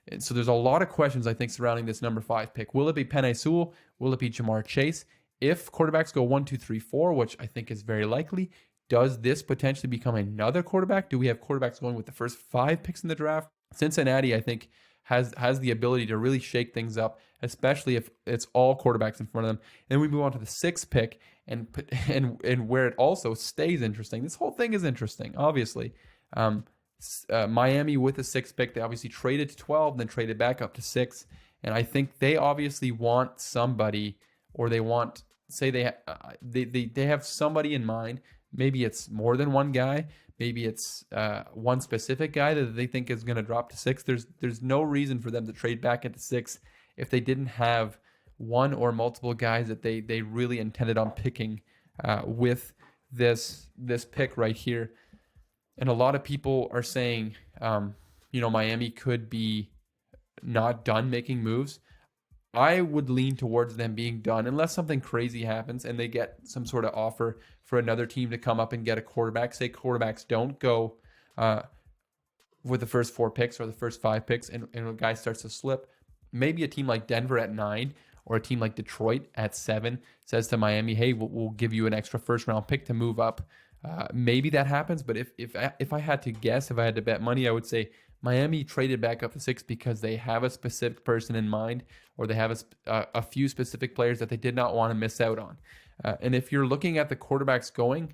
And so there's a lot of questions, I think, surrounding this number 5 pick. Will it be Penei Sewell? Will it be Jamar Chase? If quarterbacks go 1, 2, 3, 4, which I think is very likely, Does this potentially become another quarterback? Do we have quarterbacks going with the first 5 picks in the draft? Cincinnati, I think, has the ability to really shake things up, especially if it's all quarterbacks in front of them. And we move on to the 6th pick, and where it also stays interesting. This whole thing is interesting, obviously. Miami with the 6th pick, they obviously traded to 12, then traded back up to 6. And I think they obviously want somebody, or they want, say they have somebody in mind. Maybe it's more than one guy. Maybe it's one specific guy that they think is going to drop to 6. There's no reason for them to trade back into 6 if they didn't have one or multiple guys that they really intended on picking with this pick right here. And a lot of people are saying, Miami could be not done making moves. I would lean towards them being done unless something crazy happens and they get some sort of offer for another team to come up and get a quarterback. Say quarterbacks don't go with the first 4 picks or the first 5 picks and a guy starts to slip. Maybe a team like Denver at 9 or a team like Detroit at 7 says to Miami, hey, we'll give you an extra first round pick to move up. Maybe that happens, but if I had to guess, if I had to bet money, I would say Miami traded back up to 6 because they have a specific person in mind, or they have a few specific players that they did not want to miss out on. And if you're looking at the quarterbacks going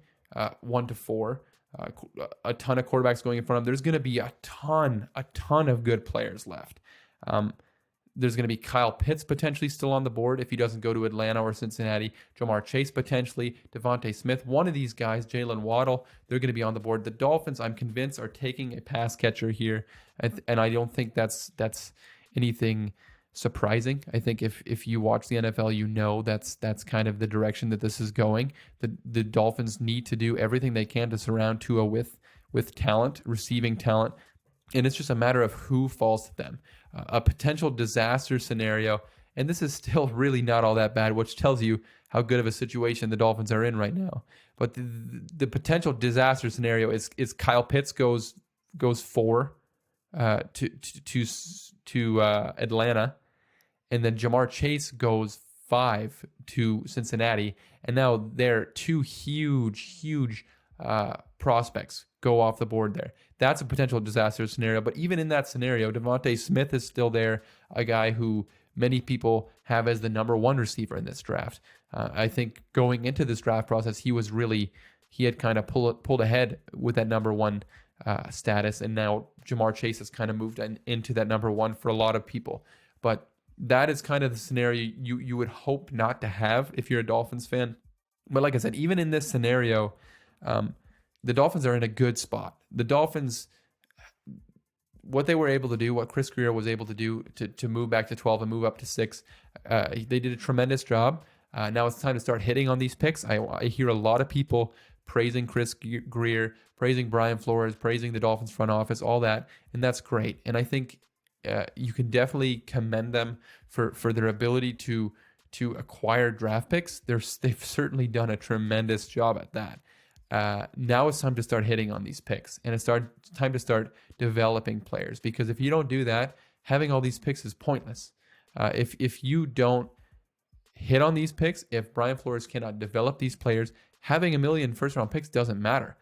1 to 4, a ton of quarterbacks going in front of them, there's going to be a ton of good players left. There's going to be Kyle Pitts potentially still on the board if he doesn't go to Atlanta or Cincinnati. Jamar Chase potentially. Devontae Smith. One of these guys, Jalen Waddle, they're going to be on the board. The Dolphins, I'm convinced, are taking a pass catcher here. And I don't think that's anything surprising. I think if you watch the NFL, that's kind of the direction that this is going. The Dolphins need to do everything they can to surround Tua with talent, receiving talent. And it's just a matter of who falls to them. A potential disaster scenario, and this is still really not all that bad, which tells you how good of a situation the Dolphins are in right now. But the potential disaster scenario is Kyle Pitts goes 4 to Atlanta, and then Jamar Chase goes 5 to Cincinnati, and now they're 2 huge prospects go off the board there. That's a potential disaster scenario. But even in that scenario, Devontae Smith is still there, a guy who many people have as the number 1 receiver in this draft. I think going into this draft process, he had kind of pulled ahead with that number 1 status, and now Jamar Chase has kind of moved into that number 1 for a lot of people. But that is kind of the scenario you would hope not to have if you're a Dolphins fan. But like I said, even in this scenario, the Dolphins are in a good spot. The Dolphins, what they were able to do, what Chris Greer was able to do to move back to 12 and move up to 6, they did a tremendous job. Now it's time to start hitting on these picks. I hear a lot of people praising Chris Greer, praising Brian Flores, praising the Dolphins front office, all that, and that's great. And I think you can definitely commend them for their ability to acquire draft picks. They've certainly done a tremendous job at that. Now it's time to start hitting on these picks, and it's time to start developing players, because if you don't do that, having all these picks is pointless. If you don't hit on these picks, if Brian Flores cannot develop these players, having a million first-round picks doesn't matter.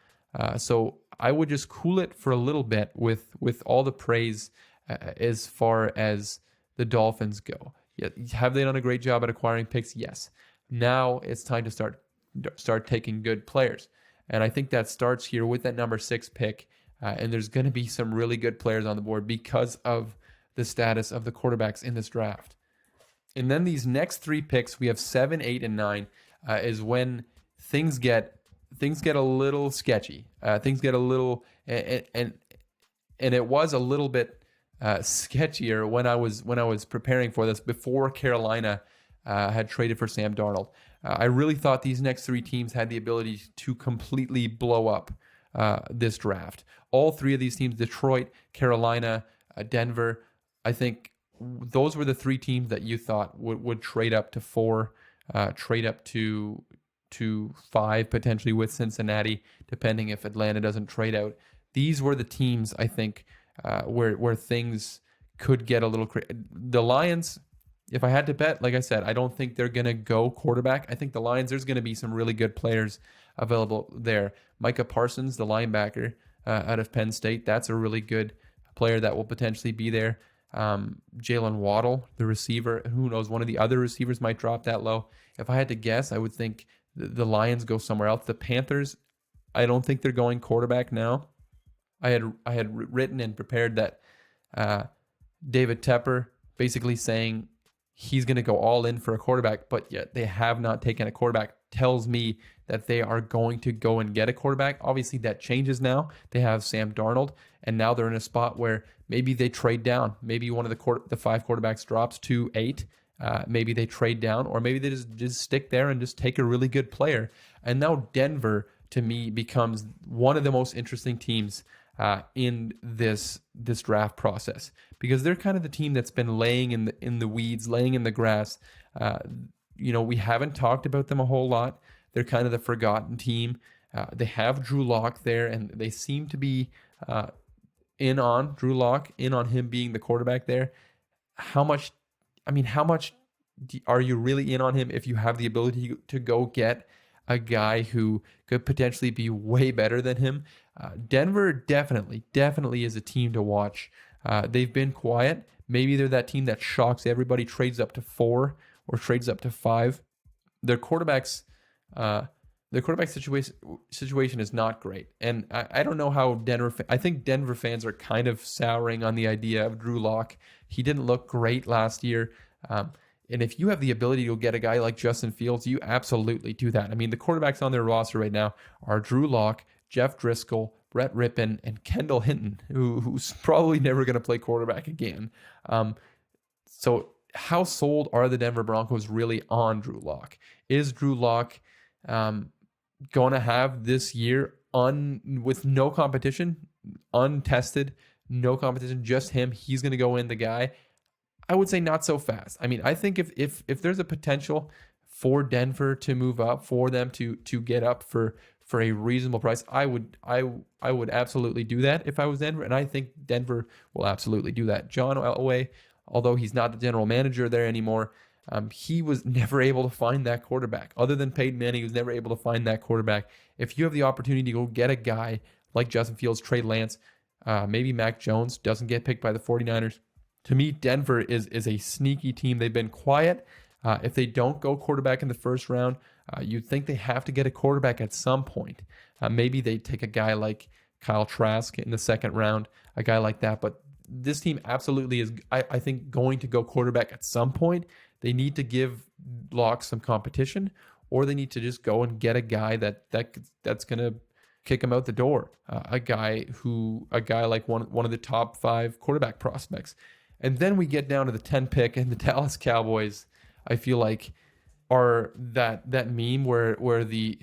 So I would just cool it for a little bit with all the praise as far as the Dolphins go. Yeah, have they done a great job at acquiring picks? Yes. Now it's time to start taking good players. And I think that starts here with that number 6 pick. And there's going to be some really good players on the board because of the status of the quarterbacks in this draft. And then these next 3 picks, we have 7, 8, and 9, is when things get a little sketchy. Things get a little, and it was a little bit sketchier when I was preparing for this before Carolina had traded for Sam Darnold. I really thought these next 3 teams had the ability to completely blow up this draft. All 3 of these teams, Detroit, Carolina, Denver, I think those were the 3 teams that you thought would trade up to 4, trade up to 5 potentially with Cincinnati, depending if Atlanta doesn't trade out. These were the teams, I think, where things could get a little crazy. The Lions, if I had to bet, like I said, I don't think they're going to go quarterback. I think the Lions, there's going to be some really good players available there. Micah Parsons, the linebacker out of Penn State, that's a really good player that will potentially be there. Jalen Waddle, the receiver, who knows, one of the other receivers might drop that low. If I had to guess, I would think the Lions go somewhere else. The Panthers, I don't think they're going quarterback now. I had written and prepared that David Tepper basically saying he's going to go all in for a quarterback, but yet they have not taken a quarterback, tells me that they are going to go and get a quarterback. Obviously, that changes now. They have Sam Darnold, and now they're in a spot where maybe they trade down. Maybe one of the 5 quarterbacks drops to 8. Maybe they trade down, or maybe they just stick there and just take a really good player. And now Denver, to me, becomes one of the most interesting teams in this draft process, because they're kind of the team that's been laying in the weeds, laying in the grass. We haven't talked about them a whole lot. They're kind of the forgotten team. They have Drew Lock there, and they seem to be in on Drew Lock, in on him being the quarterback there. How much are you really in on him if you have the ability to go get a guy who could potentially be way better than him? Denver definitely is a team to watch. They've been quiet. Maybe they're that team that shocks everybody, trades up to 4 or trades up to 5. Their quarterbacks, their quarterback situation is not great. And I don't know how I think Denver fans are kind of souring on the idea of Drew Lock. He didn't look great last year. And if you have the ability to get a guy like Justin Fields, you absolutely do that. I mean, the quarterbacks on their roster right now are Drew Lock, Jeff Driscoll, Brett Rippon, and Kendall Hinton, who's probably never going to play quarterback again. So how sold are the Denver Broncos really on Drew Lock? Is Drew Lock going to have this year with no competition, untested, no competition, just him? He's going to go in the guy. I would say not so fast. I mean, I think if there's a potential for Denver to move up, for them to get up for a reasonable price, I would absolutely do that if I was Denver, and I think Denver will absolutely do that. John Elway, although he's not the general manager there anymore, he was never able to find that quarterback. Other than Peyton Manning, he was never able to find that quarterback. If you have the opportunity to go get a guy like Justin Fields, Trey Lance, maybe Mac Jones doesn't get picked by the 49ers, to me, Denver is a sneaky team. They've been quiet. If they don't go quarterback in the first round, you'd think they have to get a quarterback at some point. Maybe they take a guy like Kyle Trask in the second round, a guy like that. But this team absolutely is, I think, going to go quarterback at some point. They need to give Locke some competition, or they need to just go and get a guy that's going to kick him out the door. A guy like one of the top 5 quarterback prospects. And then we get down to the 10 pick, and the Dallas Cowboys, I feel like, are that meme where the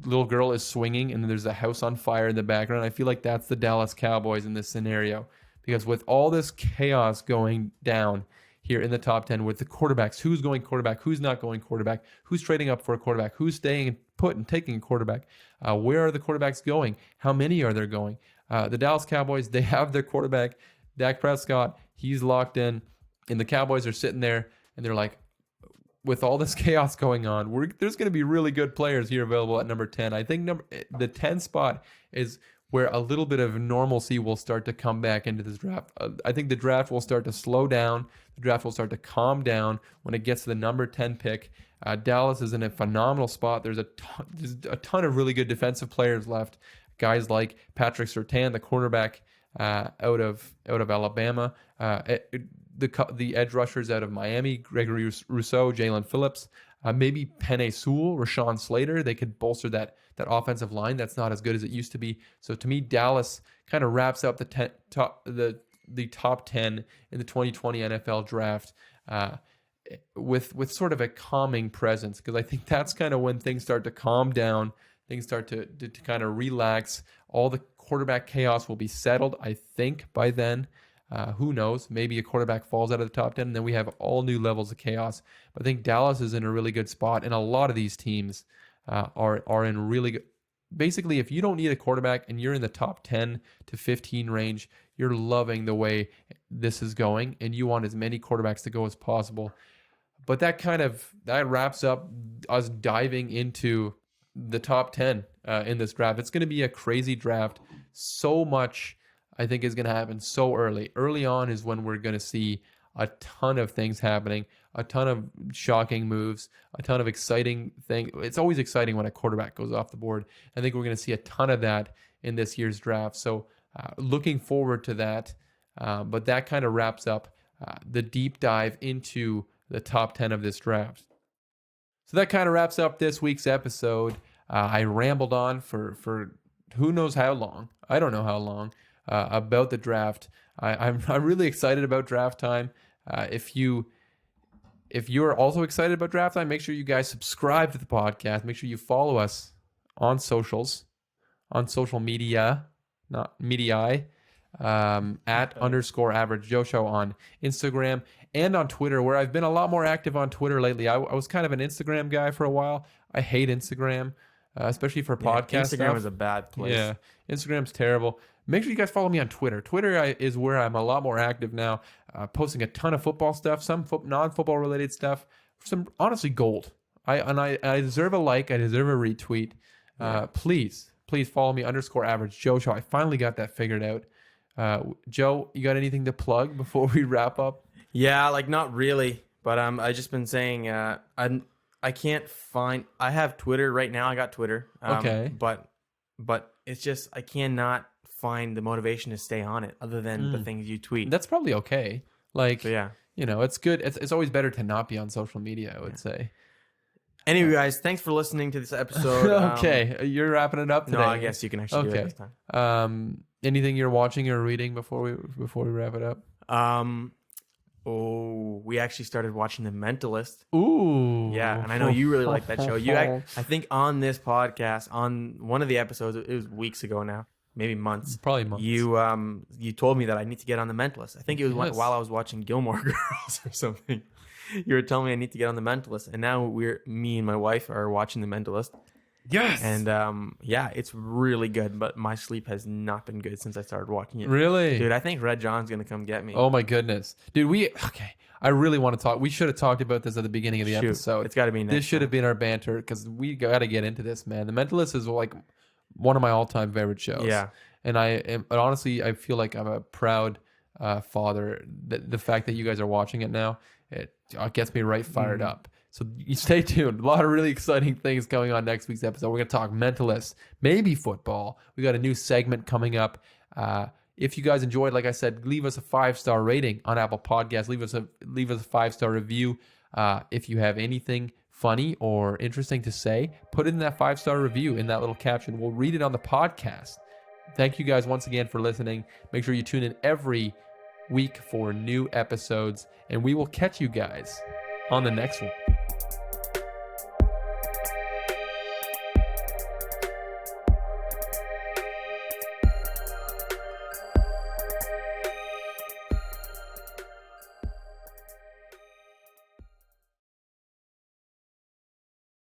little girl is swinging and there's a house on fire in the background. I feel like that's the Dallas Cowboys in this scenario, because with all this chaos going down here in the top 10 with the quarterbacks, who's going quarterback, who's not going quarterback, who's trading up for a quarterback, who's staying put and taking a quarterback, where are the quarterbacks going, how many are there going? The Dallas Cowboys, they have their quarterback, Dak Prescott, he's locked in, and the Cowboys are sitting there, and they're like, with all this chaos going on, there's going to be really good players here available at number 10. I think the 10 spot is where a little bit of normalcy will start to come back into this draft. I think the draft will start to slow down. The draft will start to calm down when it gets to the number 10 pick. Dallas is in a phenomenal spot. There's a ton of really good defensive players left. Guys like Patrick Surtain, the cornerback out of Alabama, the edge rushers out of Miami, Gregory Rousseau, Jalen Phillips, maybe Penei Sewell, Rashawn Slater. They could bolster that offensive line that's not as good as it used to be. So to me, Dallas kind of wraps up the top 10 in the 2020 NFL draft with sort of a calming presence, because I think that's kind of when things start to calm down, things start to kind of relax. All the quarterback chaos will be settled, I think, by then. Who knows? Maybe a quarterback falls out of the top 10, and then we have all new levels of chaos. But I think Dallas is in a really good spot, and a lot of these teams are in really good. Basically, if you don't need a quarterback and you're in the top 10 to 15 range, you're loving the way this is going, and you want as many quarterbacks to go as possible. But that wraps up us diving into the top 10 in this draft. It's going to be a crazy draft. So much, I think, is going to happen so early. Early on is when we're going to see a ton of things happening, a ton of shocking moves, a ton of exciting things. It's always exciting when a quarterback goes off the board. I think we're going to see a ton of that in this year's draft. So looking forward to that. But that kind of wraps up the deep dive into the top 10 of this draft. So that kind of wraps up this week's episode. I rambled on for who knows how long. I don't know how long about the draft. I'm really excited about draft time. If you're also excited about draft time, make sure you guys subscribe to the podcast. Make sure you follow us on socials, on social media, not media, at _average Joe Show on Instagram and on Twitter, where I've been a lot more active on Twitter lately. I was kind of an Instagram guy for a while. I hate Instagram, especially for podcasts. Instagram is a bad place. Yeah, Instagram's terrible. Make sure you guys follow me on Twitter. Twitter is where I'm a lot more active now, posting a ton of football stuff, some non-football related stuff, some honestly gold. I deserve a like. I deserve a retweet. Please follow me _average Joe Show. I finally got that figured out. Joe, you got anything to plug before we wrap up? Yeah, like not really, but I just been saying I can't find. I have Twitter right now. I got Twitter. Okay, but it's just I cannot find the motivation to stay on it other than the things you tweet. That's probably okay. Like, so, yeah, it's good. It's always better to not be on social media, I would say. Anyway, guys, thanks for listening to this episode. Okay, you're wrapping it up today. No, I guess you can actually do it this time. Anything you're watching or reading before we wrap it up? We actually started watching The Mentalist. Ooh. Yeah, and I know you really like that show. I think on this podcast, on one of the episodes, it was weeks ago now, maybe months. Probably months. You told me that I need to get on The Mentalist. I think it was while I was watching Gilmore Girls or something. You were telling me I need to get on The Mentalist, and now me and my wife are watching The Mentalist. Yes. And it's really good, but my sleep has not been good since I started watching it. Really? Dude, I think Red John's going to come get me. Oh my goodness. Dude, I really want to talk. We should have talked about this at the beginning of the episode. It's got to be next This should have been our banter because we got to get into this, man. The Mentalist is like one of my all-time favorite shows. Yeah. And honestly, I feel like I'm a proud father. The fact that you guys are watching it now, it gets me right fired up. So you stay tuned. A lot of really exciting things going on next week's episode. We're going to talk Mentalist, maybe football. We got a new segment coming up. If you guys enjoyed, like I said, leave us a 5-star rating on Apple Podcasts. Leave us a 5-star review. If you have anything funny or interesting to say, put it in that 5-star review in that little caption. We'll read it on the podcast. Thank you guys once again for listening. Make sure you tune in every week for new episodes, and we will catch you guys on the next one.